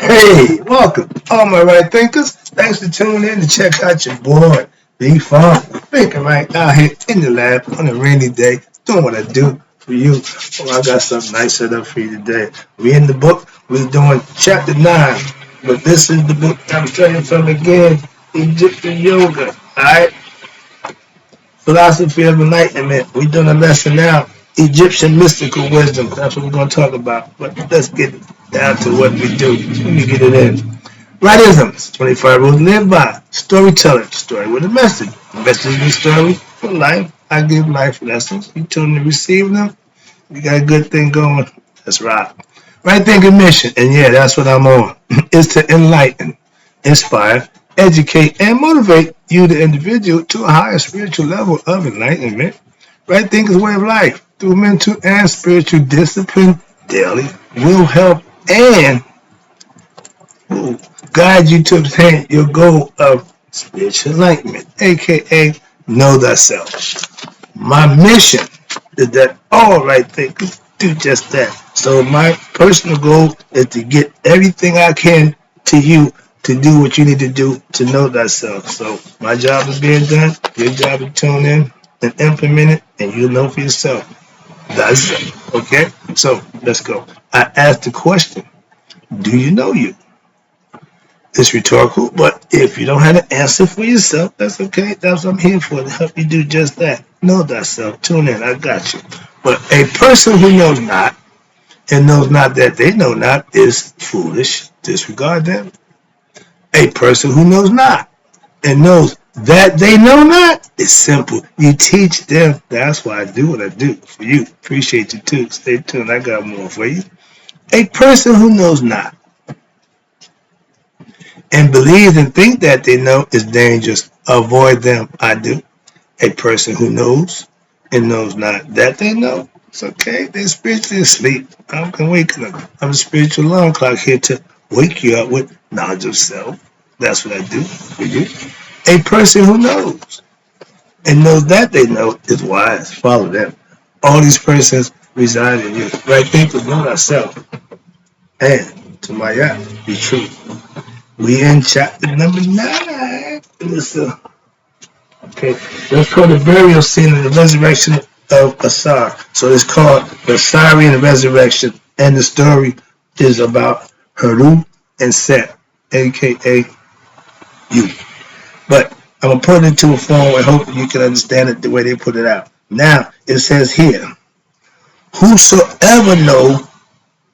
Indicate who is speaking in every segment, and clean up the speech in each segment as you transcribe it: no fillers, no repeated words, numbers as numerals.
Speaker 1: Hey, welcome, all my right thinkers. Thanks for tuning in to check out your boy, B Funk. Thinking right out here in the lab on a rainy day, doing what I do for you. Well, I got something nice set up for you today. We in the book, we're doing chapter 9, but this is the book I'm studying from again, Egyptian Yoga. Alright? Philosophy of Enlightenment. We're doing a lesson now. Egyptian mystical wisdom. That's what we're going to talk about. But let's get down to what we do. Let me get it in. Rightisms. 25 rules to live by. Storytelling. Story with a message. Message in the story for life. I give life lessons. You tune to receive them. You got a good thing going. That's right. Right thinking mission. And yeah, that's what I'm on. Is to enlighten, inspire, educate, and motivate you, the individual, to a higher spiritual level of enlightenment. Right thinking way of life through mental and spiritual discipline daily will help and will guide you to obtain your goal of spiritual enlightenment, aka know thyself. My mission is that all right thinkers do just that. So my personal goal is to get everything I can to you to do what you need to do to know thyself. So my job is being done. Your job is tune in and implement it, and you'll know for yourself. Thyself. Okay? So let's go. I asked the question, do you know you? It's rhetorical, but if you don't have an answer for yourself, that's okay. That's what I'm here for, to help you do just that. Know thyself. Tune in. I got you. But a person who knows not and knows not that they know not is foolish. Disregard them. A person who knows not and knows that they know not is simple. You teach them. That's why I do what I do for you. Appreciate you too. Stay tuned. I got more for you. A person who knows not and believes and think that they know is dangerous. Avoid them. I do. A person who knows and knows not that they know, it's okay. They're spiritually asleep. I'm gonna wake them. I'm a spiritual alarm clock here to wake you up with knowledge of self. That's what I do for you. A person who knows and knows that they know is wise. Follow them. All these persons reside in you. Right thinkers know thyself. And to my eye, be true. We in chapter number 9. Okay, let's call the burial scene of the resurrection of Asar. So it's called the Asarian resurrection, and the story is about Heru and Set, aka you. But I'm gonna put it into a form and hope you can understand it the way they put it out. Now it says here, whosoever know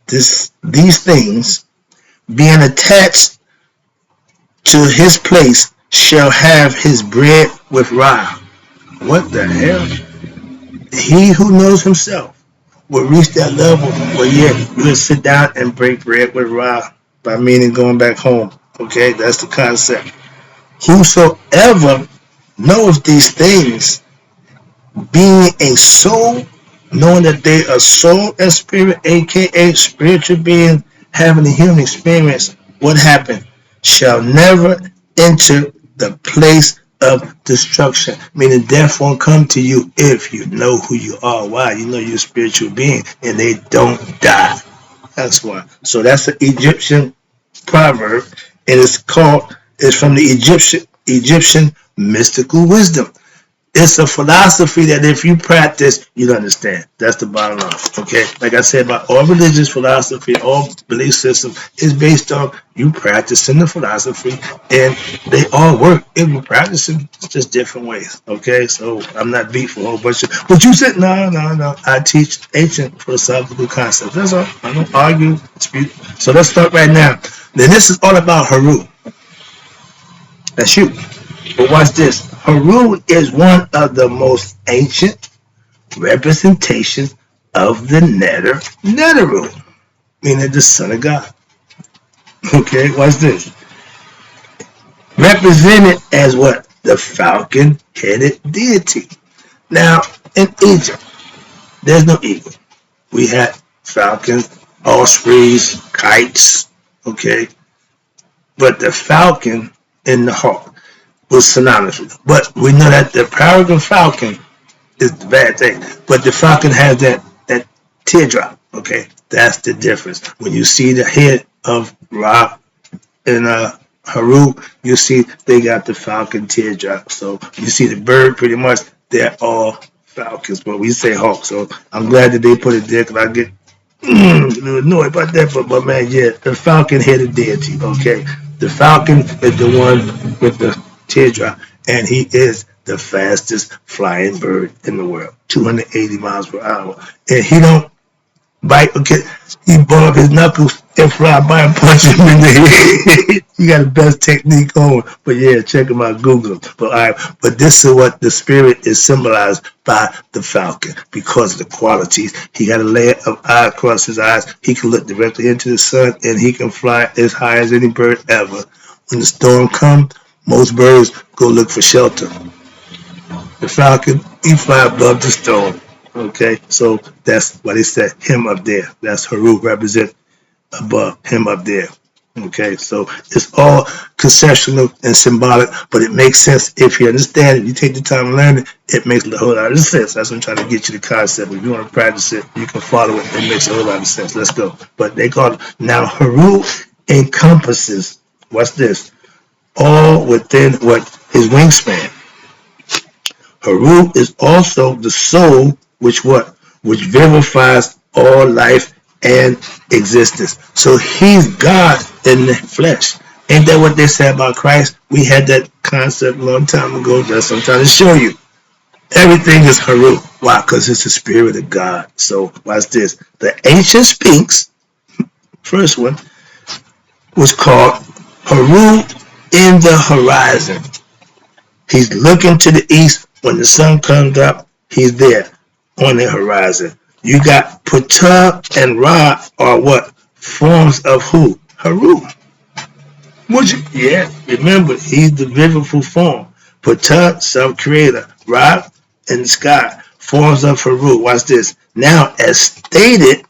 Speaker 1: these things, being attached to his place, shall have his bread with Ra. What the hell? He who knows himself will reach that level where you will sit down and break bread with Ra, by meaning going back home. Okay, that's the concept. Whosoever knows these things, being a soul, knowing that they are soul and spirit, aka spiritual being having a human experience, what happened? Shall never enter the place of destruction. Meaning death won't come to you if you know who you are. Why? You know you're a spiritual being and they don't die. That's why. So that's an Egyptian proverb, and it's from the Egyptian mystical wisdom. It's a philosophy that if you practice, you'll understand. That's the bottom line. Okay? Like I said, about all religious philosophy, all belief system is based on you practicing the philosophy, and they all work if you practice them. It's just different ways. Okay? So I'm not beat for a whole bunch of, but you said, no. I teach ancient philosophical concepts. That's all. I don't argue, dispute. So let's start right now. Then this is all about Heru. That's you. But watch this. Heru is one of the most ancient representations of the Neteru, meaning the Son of God. Okay, watch this. Represented as what? The falcon-headed deity. Now, in Egypt, there's no eagle. We had falcons, ospreys, kites, okay? But the falcon and the hawk was synonymous with it. But we know that the peregrine falcon is the bad thing. But the falcon has that teardrop, okay? That's the difference. When you see the head of Ra, in Haru, you see they got the falcon teardrop. So you see the bird pretty much, they're all falcons, but we say hawk. So I'm glad that they put it there because I get a little annoyed about that. But man, yeah, the falcon headed deity, okay? The falcon is the one with the teardrop, and he is the fastest flying bird in the world, 280 miles per hour. And he don't bite, okay? He ball up his knuckles and fly by and punch him in the head. You got the best technique on. But yeah, check him out, Google him. But all right, but this is what the spirit is symbolized by the falcon because of the qualities. He got a layer of eye across his eyes. He can look directly into the sun and he can fly as high as any bird ever. When the storm comes, most birds go look for shelter. The falcon, he fly above the storm. Okay, so that's why they said him up there. That's Haru represent above him up there. Okay, so it's all conceptual and symbolic, but it makes sense if you understand it. You take the time to learn it, it makes a whole lot of sense. That's what I'm trying to get you the concept. If you want to practice it, you can follow it. It makes a whole lot of sense. Let's go. But they call it now Haru encompasses. What's this? All within what his wingspan. Haru is also the soul which what? Which vivifies all life and existence. So he's God in the flesh. Ain't that what they said about Christ? We had that concept a long time ago. That's what I'm trying to show you. Everything is Haru. Why? Because it's the spirit of God. So watch this. The ancient Sphinx, first one, was called Haru in the horizon. He's looking to the east. When the sun comes up, he's there on the horizon. You got Ptah and Ra are what? Forms of who? Haru. Would you? Yeah, remember, he's the viviful form. Ptah, self-creator. Ra in the sky. Forms of Haru. Watch this. Now, as stated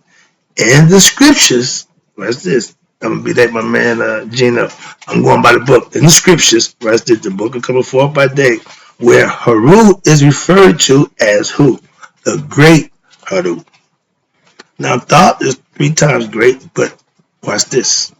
Speaker 1: in the scriptures, watch this. I'm going to be like my man Gino. I'm going by the book. In the scriptures, watch this. The book will come forth by day, where Haru is referred to as who? The great Haru. Now, thought is 3 times great, but watch this.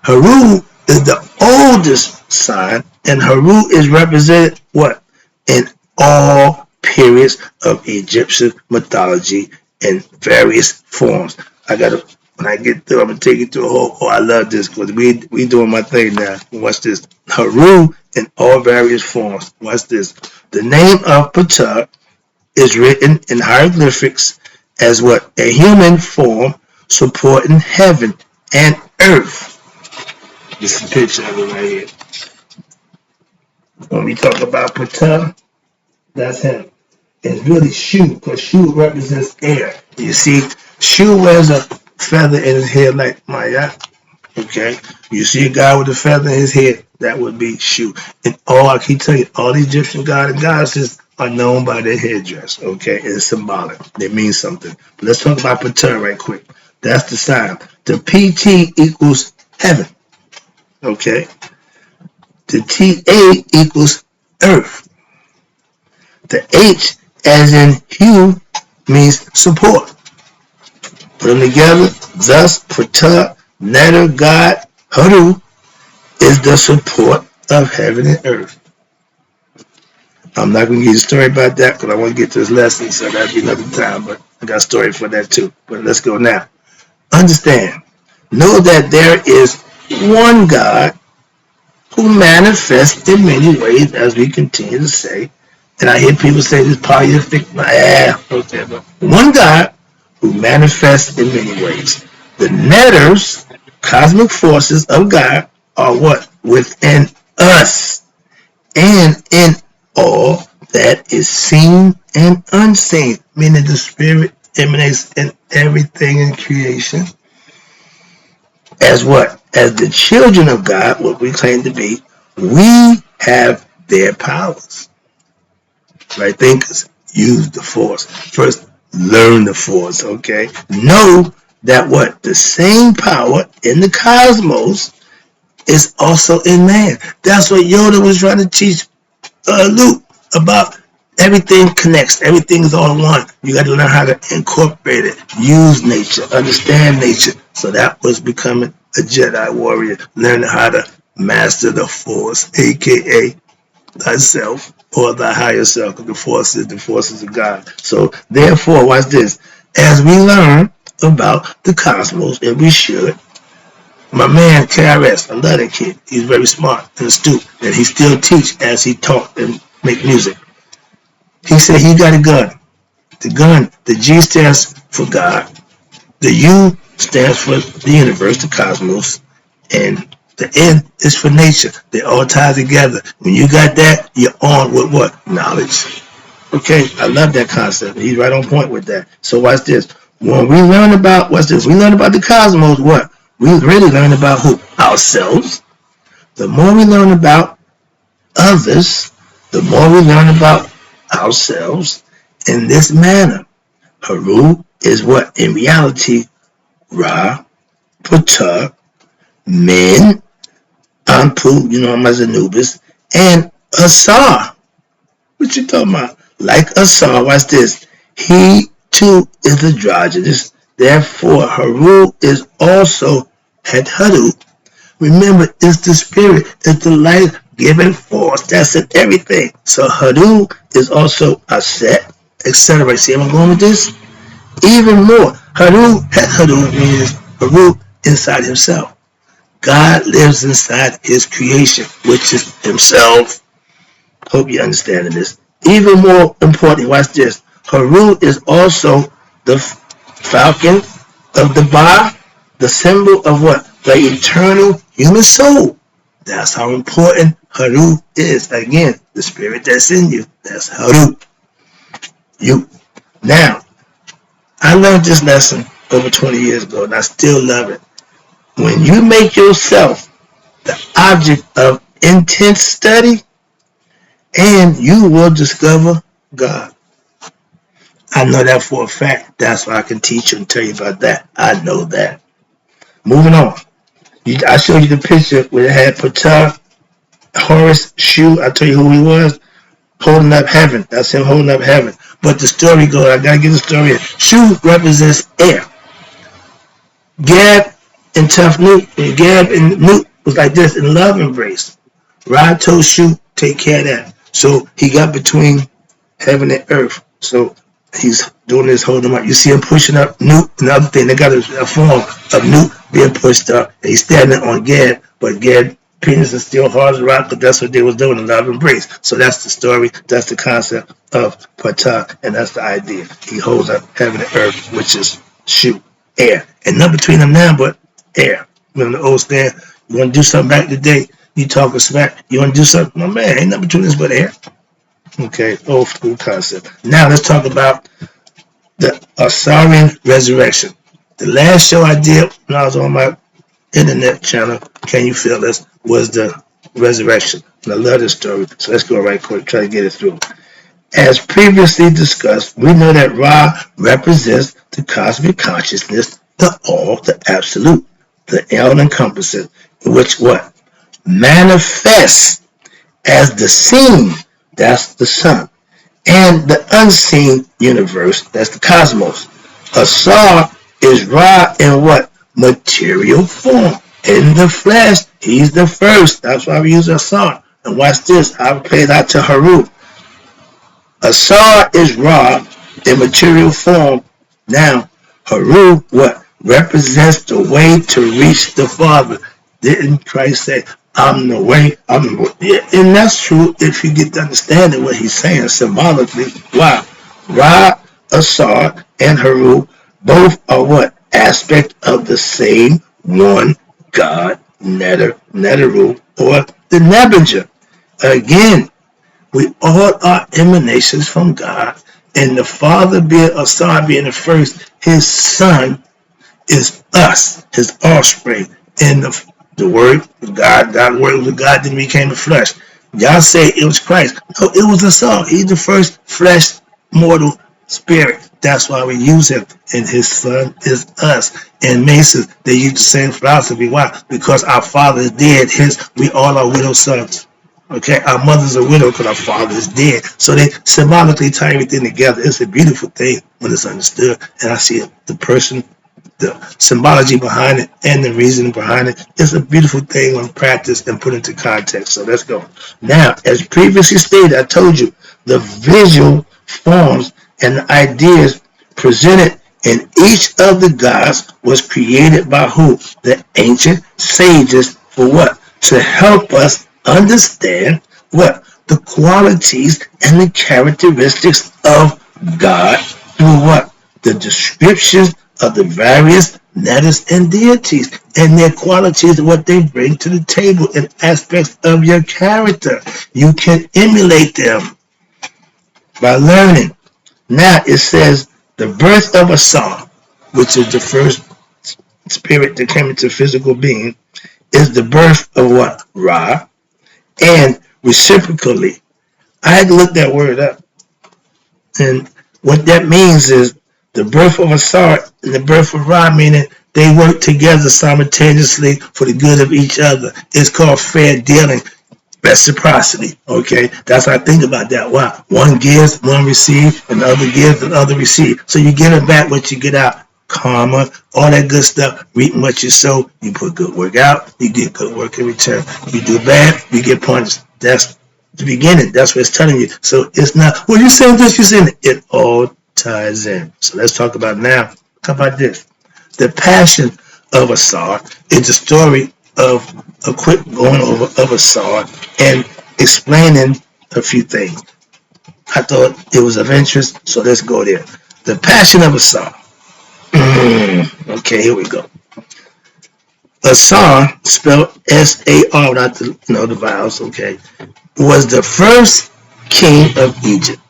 Speaker 1: Haru is the oldest sign, and Haru is represented what? In all periods of Egyptian mythology in various forms. When I get through, I'm going to take you through a whole, I love this, because we doing my thing now. Watch this. Haru in all various forms. Watch this. The name of Ptah is written in hieroglyphics as what? A human form supporting heaven and earth. This is a picture of it right here. When we talk about Ptah, that's him. It's really Shu, because Shu represents air. You see, Shu wears a feather in his head like Maya. Okay? You see a guy with a feather in his head, that would be Shu. And I can tell you, all the Egyptian gods and goddesses are known by their headdress. Okay? It's symbolic. They mean something. But let's talk about Ptah right quick. That's the sign. The PT equals heaven. Okay? The TA equals earth. The H, as in hue, means support. Put them together. Thus, Ptah, Netter, God, Haru, is the support of heaven and earth. I'm not going to give you a story about that because I want to get to this lesson, so that'll be another time, but I got a story for that too. But let's go now. Understand. Know that there is one God who manifests in many ways, as we continue to say. And I hear people say this polytheistic, okay, but one God who manifests in many ways. The netters, cosmic forces of God, are what? Within us and in all that is seen and unseen, meaning the spirit emanates in everything in creation. As what? As the children of God, what we claim to be, we have their powers. Right? Thinkers, use the force. First, learn the force, okay? Know that what? The same power in the cosmos is also in man. That's what Yoda was trying to teach Luke about. Everything connects. Everything is all one. You got to learn how to incorporate it, use nature, understand nature. So that was becoming a Jedi warrior, learning how to master the Force, aka thyself or thy higher self. The forces of God. So therefore, watch this. As we learn about the cosmos, and we should, my man KRS, I love that kid. He's very smart and astute, and he still teach as he taught and make music. He said he got a gun. The gun, the G stands for God, the U stands for the universe, the cosmos, and the N is for nature. They all tie together. When you got that, you're on with what? Knowledge. Okay, I love that concept. He's right on point with that. So watch this. When we learn about, what's this? We learn about the cosmos, what? We really learn about who? Ourselves. The more we learn about others, the more we learn about ourselves in this manner. Haru is what? In reality, Ra, Ptah, Min, Anpu, you know him as Anubis, and Asar. What you talking about? Like Asar, watch this. He too is androgynous. Therefore, Haru is also Haru. Remember, it's the spirit, it's the life-giving force that's in everything. So Haru is also Aset, etc. See where I'm going with this? Even more, Haru means Haru inside himself. God lives inside his creation, which is himself. Hope you're understanding this. Even more important, watch this. Haru is also the falcon of the Ba, the symbol of what? The eternal human soul. That's how important Haru is. Again, the spirit that's in you. That's Haru. You. Now, I learned this lesson over 20 years ago, and I still love it. When you make yourself the object of intense study, and you will discover God. I know that for a fact. That's why I can teach you and tell you about that. I know that. Moving on. I showed you the picture where it had Ptah, Horus, Shu. I tell you who he was. Holding up heaven. That's him holding up heaven. But the story goes, I gotta get the story in. Shu represents air. Gab and Tough Newt, and Gab and Newt was like this in love embrace. Ra told Shu, take care of that. So he got between heaven and earth. So he's doing this, holding him up. You see him pushing up Newt, another thing. They got a form of Newt being pushed up. And he's standing on Gad, but Gad penis is still hard as a rock, but that's what they was doing, in love embrace. So that's the story, that's the concept of Ptah, and that's the idea. He holds up heaven and earth, which is Shu, air. And not between them now, but air. Remember the old stand, you want to do something back today, you talking smack, you want to do something, no man, ain't nothing between us but air. Okay, old school concept. Now let's talk about the Asarian resurrection. The last show I did when I was on my internet channel, Can You Feel This, was the resurrection. And I love this story, so let's go right quick, try to get it through. As previously discussed, we know that Ra represents the cosmic consciousness, the all, the absolute, the all-encompassing, which what? Manifests as the seen, that's the sun, and the unseen universe, that's the cosmos. Asar is Ra in what? Material form. In the flesh, he's the first. That's why we use Asar. And watch this, I'll play it out to Haru. Asar is Ra in material form. Now, Haru, what? Represents the way to reach the Father. Didn't Christ say, I'm the way, I'm the way? Yeah, and that's true if you get to understanding what he's saying symbolically. Why? Ra, Asar, and Haru both are what? Aspect of the same one God, Neteru, or the Nebuchadnezzar. Again, we all are emanations from God, and the Father being Asar being the first, his Son is us, his offspring, and the Word of God, God's Word was God, then became a flesh. Y'all say it was Christ. No, it was Asar. He's the first flesh, mortal spirit. That's why we use him, and his Son is us. And Masons, they use the same philosophy. Why? Because our father is dead. We all are widow sons. Okay, our mother's a widow because our father is dead. So they symbolically tie everything together. It's a beautiful thing when it's understood. And I see the person the symbology behind it and the reasoning behind it. It's a beautiful thing when practiced and put into context. So let's go. Now, as previously stated, I told you the visual forms and the ideas presented in each of the gods was created by who? The ancient sages for what? To help us understand what? The qualities and the characteristics of God through what? The descriptions of the various letters and deities and their qualities and what they bring to the table and aspects of your character. You can emulate them by learning. Now it says the birth of Asar, which is the first spirit that came into physical being, is the birth of what? Ra. And reciprocally, I had to look that word up. And what that means is the birth of Asar and the birth of Ra, meaning they work together simultaneously for the good of each other. It's called fair dealing, reciprocity. Okay, that's how I think about that. Wow, one gives, one receives, and the other gives, and the other receives. So you get it back what you get out. Karma, all that good stuff. Reaping what you sow, you put good work out, you get good work in return. You do bad, you get punished. That's the beginning. That's what it's telling you. So it's not, well, you saying this, you saying it. It all ties in. So let's talk about now. How about this? The passion of Asar is the story of a quick going over of Asar and explaining a few things. I thought it was of interest, so let's go there. The passion of Asar. Okay, here we go. Asar, spelled S-A-R, without the vowels, okay, was the first king of Egypt.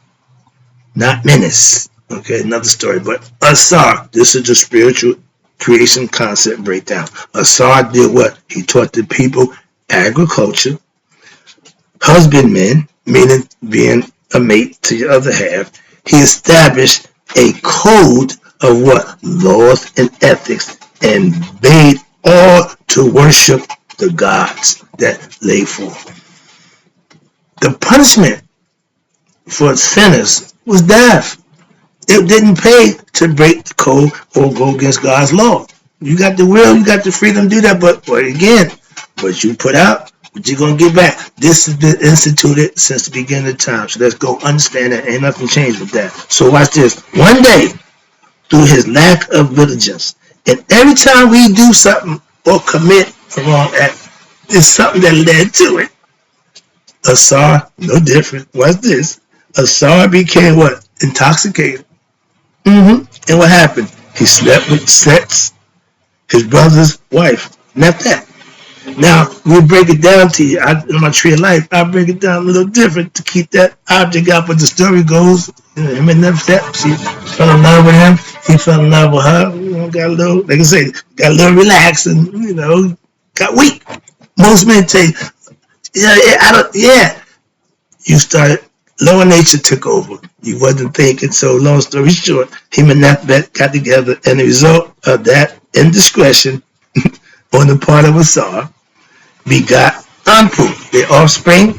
Speaker 1: Not Menes. Okay, another story. But Asar, this is the spiritual creation concept breakdown. Asar did what? He taught the people agriculture, husbandmen, meaning being a mate to your other half. He established a code of what? Laws and ethics, and bade all to worship the gods that lay forth. The punishment for sinners was death. It didn't pay to break the code or go against God's law. You got the will, you got the freedom to do that, but again, what you put out, what you're going to get back. This has been instituted since the beginning of time. So let's go understand that. Ain't nothing changed with that. So watch this. One day, through his lack of diligence, and every time we do something or commit a wrong act, there's something that led to it. Asar, no different. What's this? Asar became what? Intoxicated. And what happened? He slept with sex, his brother's wife. Not that. Now, we'll break it down to you. In my tree of life, I'll break it down a little different to keep that object out. But the story goes, him and them steps, she fell in love with him. He fell in love with her. Got a little, like I say, got a little relaxed and, got weak. Most men say, you started, lower nature took over. You wasn't thinking. So long story short, him and that got together, and the result of that indiscretion on the part of Asar begot Anpu, their offspring.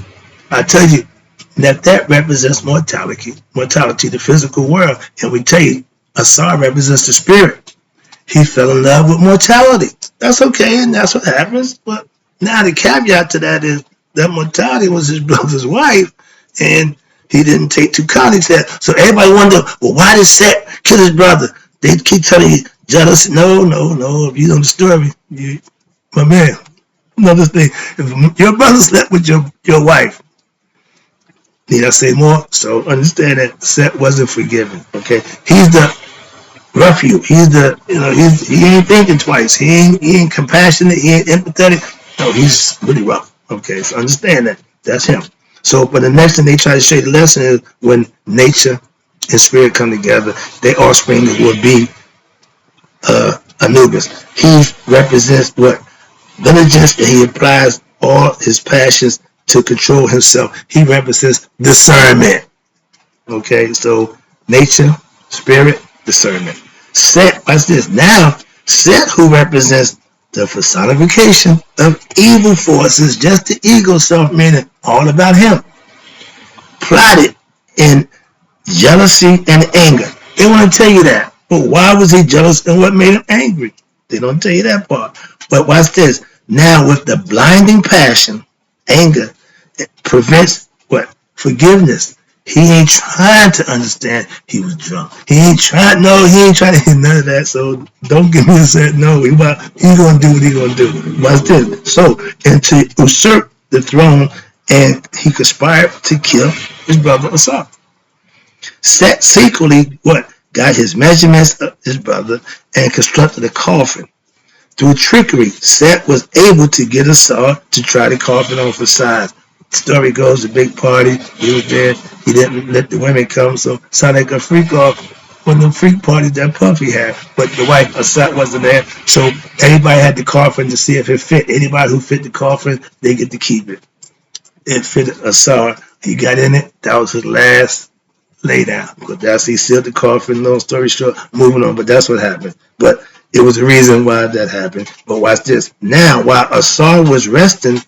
Speaker 1: I tell you that represents mortality, the physical world. And we tell you, Asar represents the spirit. He fell in love with mortality. That's okay, and that's what happens. But now the caveat to that is that mortality was his brother's wife, and he didn't take too kindly to that. So everybody wonder, well, why did Seth kill his brother? They keep telling you jealousy. No. If you know the story, my man, another thing. If your brother slept with your wife, need I say more? So understand that Seth wasn't forgiven. Okay, he's the refuge. He's the he ain't thinking twice. He ain't compassionate. He ain't empathetic. No, he's really rough. Okay, so understand that. That's him. So, but the next thing they try to show you the lesson is when nature and spirit come together, their offspring will be Anubis. He represents what? Diligence, and he applies all his passions to control himself. He represents discernment. Okay, so nature, spirit, discernment. Set, watch this. Now, Set, who represents the personification of evil forces, just the ego self, meaning all about him, plotted in jealousy and anger. They want to tell you that. But why was he jealous and what made him angry? They don't tell you that part. But watch this. Now with the blinding passion, anger, it prevents what? Forgiveness. He ain't trying to understand he was drunk. He ain't trying, no, he ain't trying to hear none of that. So don't give me a set. No, he gonna do what he gonna do. Watch this. So, and to usurp the throne, and he conspired to kill his brother Asar. Set secretly what? Got his measurements of his brother and constructed a coffin. Through trickery, Set was able to get Asar to try the coffin on for size. Story goes, a big party, he was there, he didn't let the women come, so sounded like a freak off one of the freak parties that Puffy had. But the wife, Asar, wasn't there, so everybody had the coffin to see if it fit. Anybody who fit the coffin, they get to keep it. It fitted Asar. He got in it, that was his last lay down. But that's he sealed the coffin, long story short, moving on, but that's what happened. But it was the reason why that happened. But watch this. Now, while Asar was resting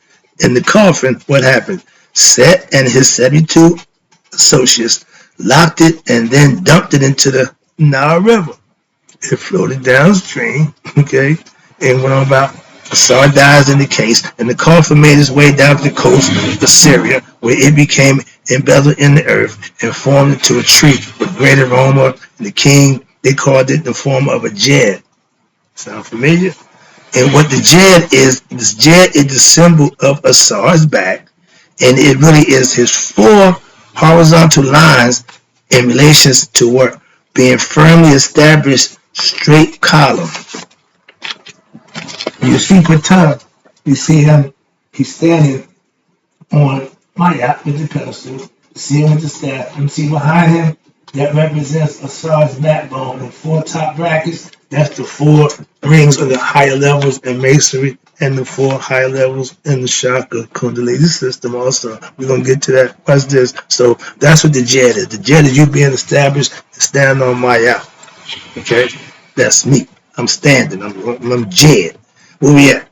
Speaker 1: in the coffin, what happened? Set and his 72 associates locked it and then dumped it into the Nile River. It floated downstream, okay, and went on about. Asar dies in the case, and the coffin made its way down to the coast of Syria, where it became embedded in the earth and formed into a tree with great aroma. And the king, they called it the form of a jed. Sound familiar? And what the jed is, this jed is the symbol of Asar's back, and it really is his four horizontal lines in relation to what? Being firmly established straight column. You see Patan, you see him, he's standing on Mayat with the pedestal. You see him with the staff. You see behind him, that represents Asar's backbone. And four top brackets, that's the four rings of the higher levels in masonry and the four higher levels in the chakra kundalini system also. We're going to get to that. What's this? So that's what the jed is. The jed is you being established and standing on Mayat. Okay? That's me. I'm standing. I'm jed. Where we at?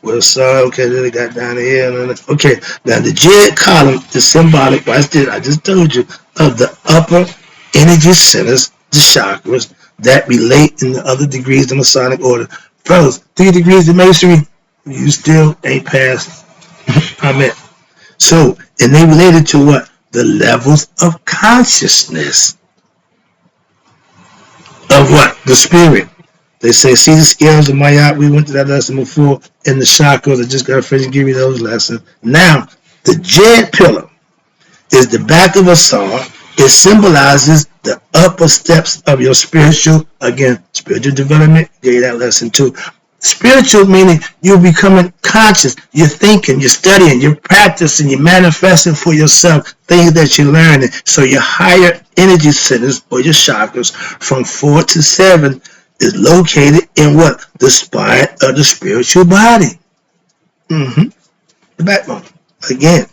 Speaker 1: Well, sorry, okay, then it got down here. Okay, now the jed column is symbolic, watch this, I just told you, of the upper energy centers, the chakras, that relate in the other degrees in the Masonic order. Fellas, 3 degrees of masonry, you still ain't passed. Amen. So, and they related to what? The levels of consciousness. Of what? The spirit. They say, see the scales of Mayat. We went to that lesson before in the chakras. I just got to finish giving you those lessons. Now, the jed pillar is the back of Asar. It symbolizes the upper steps of your spiritual, again, spiritual development. Gave you that lesson too. Spiritual meaning you're becoming conscious, you're thinking, you're studying, you're practicing, you're manifesting for yourself things that you're learning. So your higher energy centers or your chakras from 4 to 7 is located in what? The spine of the spiritual body. The backbone. Again.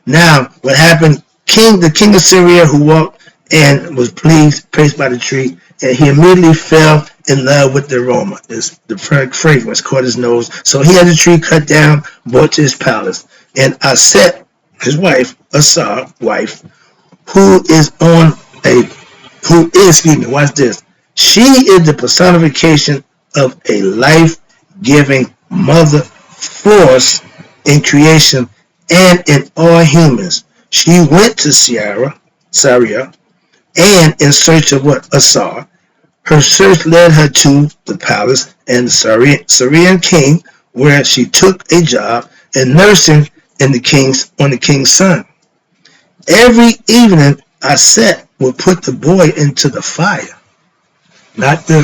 Speaker 1: Now, what happened? The king of Syria who walked and was placed by the tree, and he immediately fell in love with the aroma. The fragrance caught his nose. So he had the tree cut down, brought to his palace. And Aset, his wife, Asar, wife, watch this. She is the personification of a life-giving mother force in creation and in all humans. She went to Syria, and in search of what? Asar. Her search led her to the palace and the Asarian king, where she took a job in nursing on the king's son. Every evening, Aset would put the boy into the fire. Not the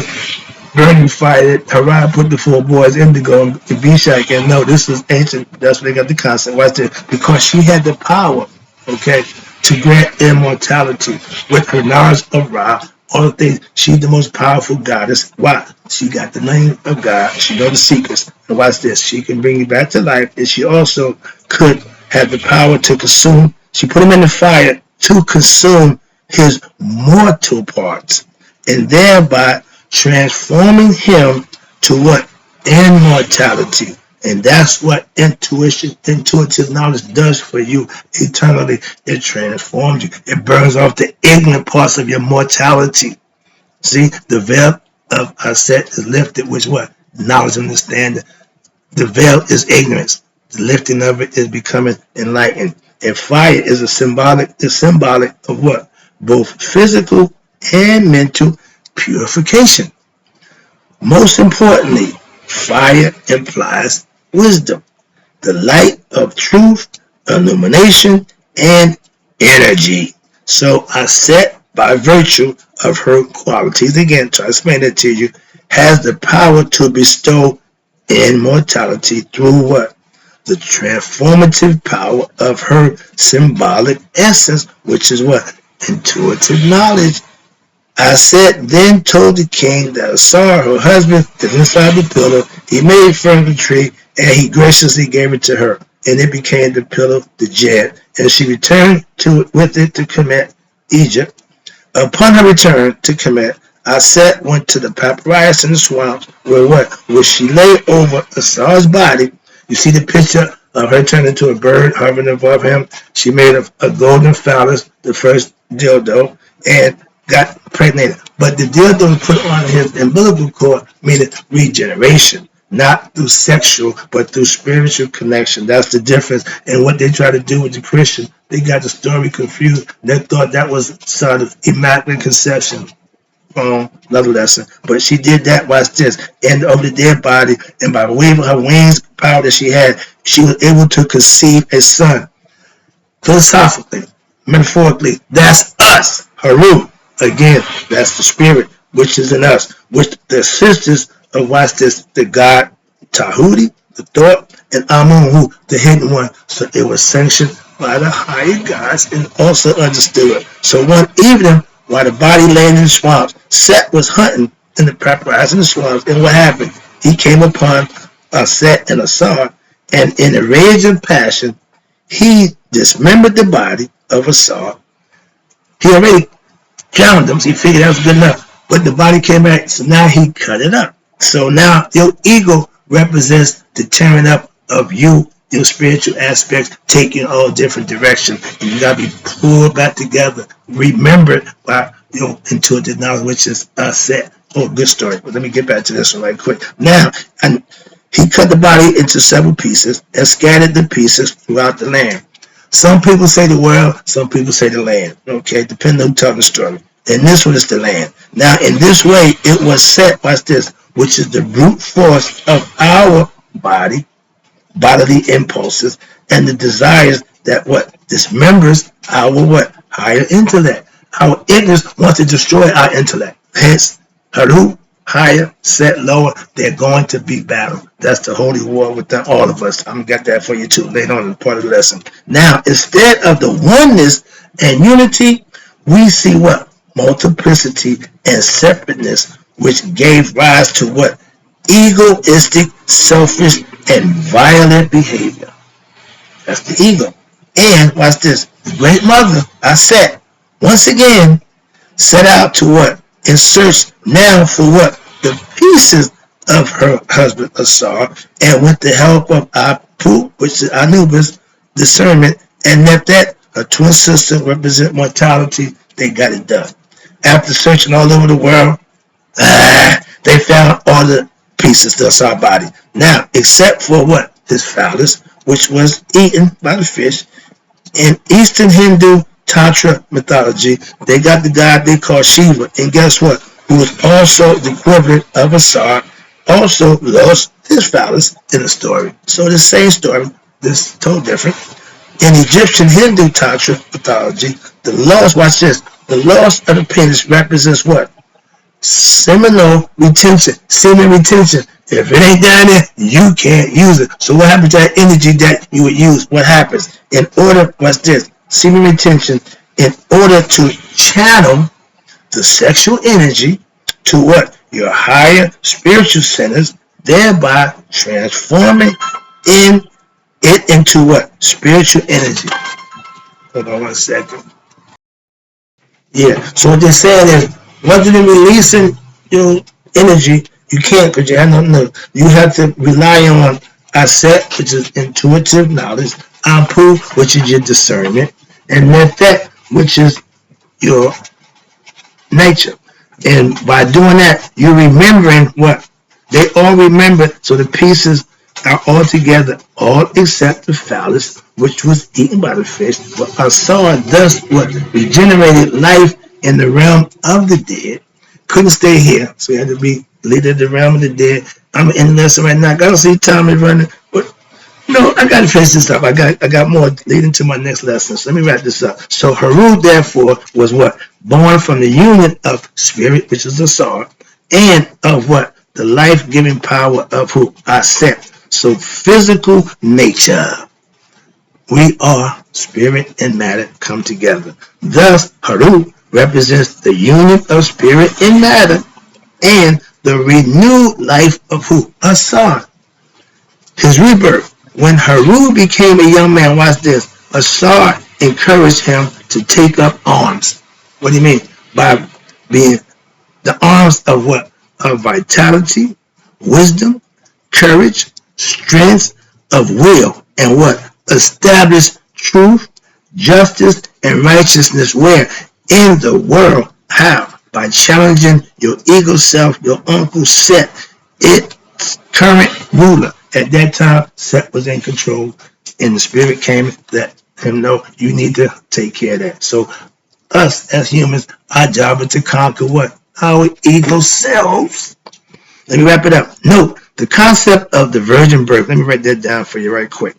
Speaker 1: burning fire that Haran put the 4 boys indigo and Bishak. And no, this is ancient. That's where they got the concept. Watch this. Because she had the power, okay, to grant immortality with her knowledge of Ra. All the things. She's the most powerful goddess. Why? She got the name of God. She knows the secrets. And watch this. She can bring you back to life. And she also could have the power to consume. She put him in the fire to consume his mortal parts, and thereby transforming him to what? Immortality. And that's what intuitive knowledge does for you eternally. It transforms you. It burns off the ignorant parts of your mortality. See, the veil of Aset is lifted, which what? Knowledge and understanding. The veil is ignorance. The lifting of it is becoming enlightened. And fire is symbolic of what? Both physical and mental purification. Most importantly, fire implies wisdom, the light of truth, illumination, and energy. So Aset, by virtue of her qualities, again, to explain it to you, has the power to bestow immortality through what? The transformative power of her symbolic essence, which is what? Intuitive knowledge. Aset then told the king that Asar, her husband, is inside the pillar. He made from the tree, and he graciously gave it to her. And it became the pillar, the jet, and she returned to it with it to Kemet, Egypt. Upon her return to Kemet, Aset went to the papyrus in the swamps, where what? Where she lay over Asar's body. You see the picture of her turning into a bird hovering above him. She made a golden phallus, the first dildo, and got pregnant. But the dildo was put on his umbilical cord, meaning regeneration. Not through sexual, but through spiritual connection. That's the difference. And what they try to do with the Christian, they got the story confused. They thought that was sort of immaculate conception. Another lesson. But she did that, watch this, and of the dead body, and by way of her wings power that she had, she was able to conceive a son. Philosophically, metaphorically, that's us. Haru. Again, that's the spirit which is in us, which the sisters of, watch this, the god Tahuti, the thought, and Amun, the hidden one. So it was sanctioned by the higher gods and also understood. So one evening, while the body lay in the swamps, Set was hunting in the papyrus in the swamps, and what happened? He came upon Set and Asar, and in a rage of passion, he dismembered the body of Asar. He already drowned him, so he figured that was good enough. But the body came back, so now he cut it up. So now your ego represents the tearing up of you, your spiritual aspects, taking all different directions. And you gotta be pulled back together, remembered by your intuitive knowledge, which is Set. Oh, good story. But let me get back to this one right quick. Now, and he cut the body into several pieces and scattered the pieces throughout the land. Some people say the world, some people say the land. Okay, depending on who tells the story. And this one is the land. Now, in this way, it was set, watch this, which is the brute force of our body, bodily impulses, and the desires that what dismembers our what? Higher intellect. Our ignorance wants to destroy our intellect. Hence, Haru, higher, Set, lower, they're going to be battle. That's the holy war within all of us. I'm going to get that for you too later on in part of the lesson. Now, instead of the oneness and unity, we see what? Multiplicity and separateness, which gave rise to what? Egoistic, selfish, and violent behavior. That's the ego. And watch this. The great mother, Aset, once again, set out to what? In search now for what? The pieces of her husband Asar, and with the help of Apu, which is Anubis, discernment, and that her twin sister represent mortality, they got it done. After searching all over the world, they found all the pieces of Asar's body. Now, except for what? His phallus, which was eaten by the fish. In Eastern Hindu Tantra mythology, they got the god they call Shiva, and guess what? Who was also the equivalent of Asar, also lost his phallus in the story. So the same story, this is totally different. In Egyptian Hindu Tantra mythology, the loss, watch this, the loss of the penis represents what? Seminal retention, semen retention. If it ain't down there, you can't use it. So what happens to that energy that you would use? What happens? In order, watch this, semen retention, in order to channel the sexual energy to what? Your higher spiritual centers, thereby transforming it into what? Spiritual energy. Hold on 1 second. Yeah, so what they're saying is, rather than releasing your energy, you can't, because you have no. You have to rely on Aset, which is intuitive knowledge. Ampu, which is your discernment. And Nefet, which is your nature. And by doing that, you're remembering what they all remember. So the pieces are all together, all except the phallus, which was eaten by the fish. But Asar, thus what regenerated life in the realm of the dead, couldn't stay here, so he had to be leader of the realm of the dead. I'm in the lesson right now. I don't see Tommy running, but no, I gotta finish this up. I got more leading to my next lesson. So let me wrap this up. So Haru, therefore, was what? Born from the union of spirit, which is the Asar, and of what? The life-giving power of who? Aset. So physical nature. We are spirit and matter come together. Thus, Haru represents the union of spirit and matter and the renewed life of who? Asar. His rebirth. When Haru became a young man, watch this, Asar encouraged him to take up arms. What do you mean? By being the arms of what? Of vitality, wisdom, courage, strength of will, and what? Establish truth, justice, and righteousness where? In the world. How? By challenging your ego self, your uncle Set, its current ruler. At that time, Set was in control, and the spirit came and let him know you need to take care of that. So us as humans, our job is to conquer what? Our ego selves. Let me wrap it up. Note the concept of the virgin birth. Let me write that down for you right quick.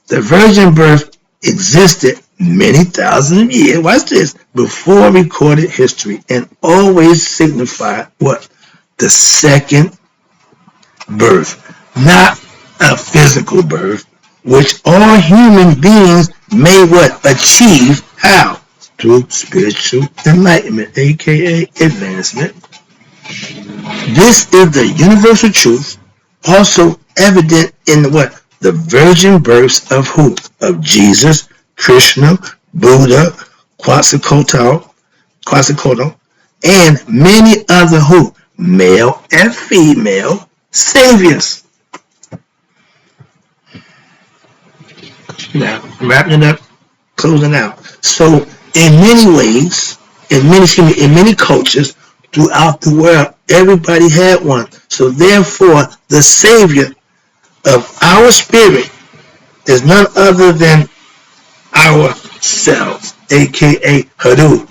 Speaker 1: The virgin birth existed many thousands of years, watch this, before recorded history and always signified what? The second birth, not a physical birth, which all human beings may what? Achieve. How? Through spiritual enlightenment, aka advancement. This is the universal truth, also evident in what? The virgin births of who? Of Jesus, Krishna, Buddha, Quetzalcoatl, and many other who? Male and female saviors. Now, wrapping it up, closing out. So, in many ways, in many cultures throughout the world, everybody had one. So, therefore, the savior of our spirit is none other than ourselves, aka Haru.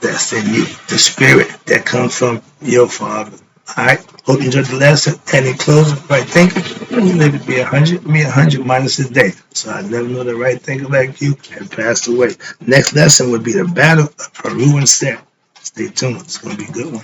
Speaker 1: That's in you, the spirit that comes from your father. Alright, hope you enjoyed the lesson. And in closing, right thinking, you live to be 100, me 100 minus a day. So I never know the right thinker like you and passed away. Next lesson would be the battle of Haru and Set. Stay tuned, it's going to be a good one.